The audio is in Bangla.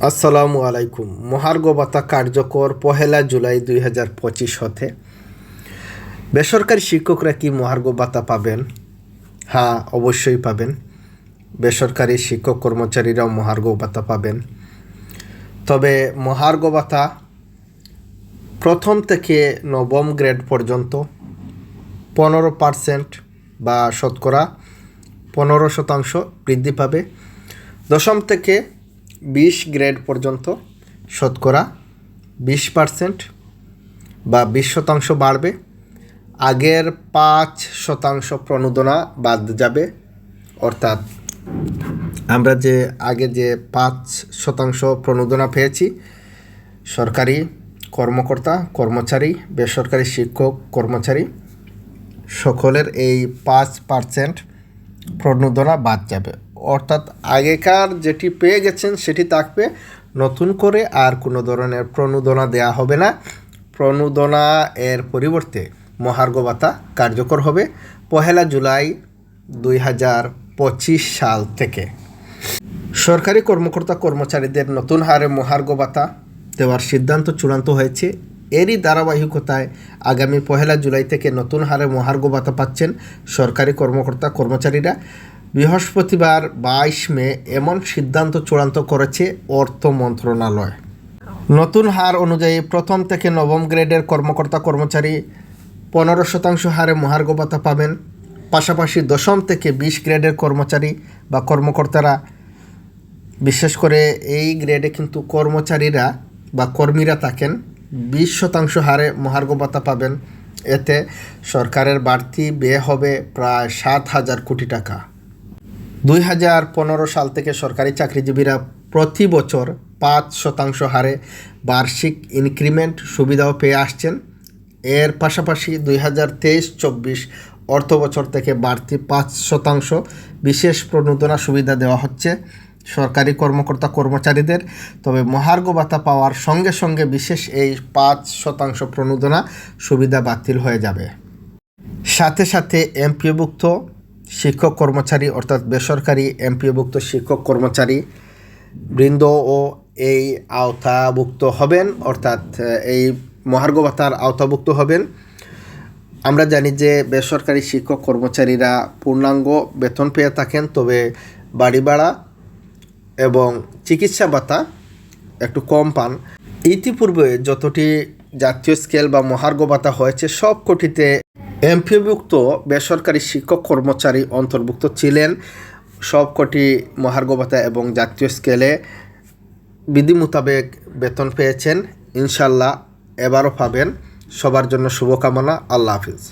আসসালামু আলাইকুম। মহার্ঘ ভাতা কার্যকর 1 জুলাই 2025 হতে। বেসরকারি শিক্ষকরা কি মহার্ঘ ভাতা পাবেন? হ্যাঁ, অবশ্যই পাবেন। বেসরকারি শিক্ষক কর্মচারীরাও মহার্ঘ ভাতা পাবেন। তবে মহার্ঘ ভাতা প্রথম থেকে নবম গ্রেড পর্যন্ত 15% বা শতকরা 15% বৃদ্ধি পাবে। দশম থেকে 20 গ্রেড পর্যন্ত শতকরা 20% বা 20% বাড়বে। আগের 5% প্রণোদনা বাদ যাবে, অর্থাৎ আমরা আগে যে 5% প্রণোদনা পেয়েছি, সরকারি কর্মকর্তা কর্মচারী, বেসরকারি শিক্ষক কর্মচারী সকলের এই 5% প্রণোদনা বাদ যাবে। অর্থাৎ আগেকার যেটি পেয়ে গেছেন সেটি থাকবে, নতুন করে আর কোনো ধরনের প্রণোদনা দেওয়া হবে না। প্রণোদনা এর পরিবর্তে মহার্ঘ ভাতা কার্যকর হবে 1 জুলাই 2025 সাল থেকে। সরকারি কর্মকর্তা কর্মচারীদের নতুন হারে মহার্ঘ ভাতা দেওয়ার সিদ্ধান্ত চূড়ান্ত হয়েছে। এরই ধারাবাহিকতায় আগামী 1 জুলাই থেকে নতুন হারে মহার্ঘ ভাতা পাচ্ছেন সরকারি কর্মকর্তা কর্মচারীরা। বৃহস্পতিবার 22 মে এমন সিদ্ধান্ত চূড়ান্ত করেছে অর্থ মন্ত্রণালয়। নতুন হার অনুযায়ী প্রথম থেকে নবম গ্রেডের কর্মকর্তা কর্মচারী 15% হারে মহার্ঘ ভাতা পাবেন। পাশাপাশি দশম থেকে 20 গ্রেডের কর্মচারী বা কর্মকর্তারা, বিশেষ করে এই গ্রেডে কিন্তু কর্মচারীরা বা কর্মীরা থাকেন, 20% হারে মহার্ঘ ভাতা পাবেন। এতে সরকারের বাড়তি ব্যয় হবে প্রায় 7,000 কোটি টাকা। 2015 সাল থেকে সরকারি চাকরিজীবীরা প্রতি বছর 5% হারে বার্ষিক ইনক্রিমেন্ট সুবিধাও পেয়ে আসছেন। এর পাশাপাশি 2023-24 অর্থ বছর থেকে বাড়তি 5% বিশেষ প্রণোদনা সুবিধা দেওয়া হচ্ছে সরকারি কর্মকর্তা কর্মচারীদের। তবে মহার্ঘ ভাতা পাওয়ার সঙ্গে সঙ্গে বিশেষ এই 5% প্রণোদনা সুবিধা বাতিল হয়ে যাবে। সাথে সাথে এমপিওভুক্ত শিক্ষক কর্মচারী, অর্থাৎ বেসরকারি এমপিওভুক্ত শিক্ষক কর্মচারী বৃন্দও এই আওতাভুক্ত হবেন, অর্থাৎ এই মহার্ঘ ভাতার আওতাভুক্ত হবেন। আমরা জানি যে বেসরকারি শিক্ষক কর্মচারীরা পূর্ণাঙ্গ বেতন পেয়ে থাকেন, তবে বাড়ি ভাড়া এবং চিকিৎসা ভাতা একটু কম পান। ইতিপূর্বে যতটি জাতীয় স্কেল বা মহার্ঘ ভাতা হয়েছে সবকটিতে এমপিওভুক্ত বেসরকারি শিক্ষক কর্মচারী অন্তর্ভুক্ত ছিলেন। সবকটি মহার্ঘ ভাতা এবং জাতীয় স্কেলে বিধি মোতাবেক বেতন পেয়েছেন। ইনশাল্লাহ এবারও পাবেন। সবার জন্য শুভকামনা। আল্লাহ হাফিজ।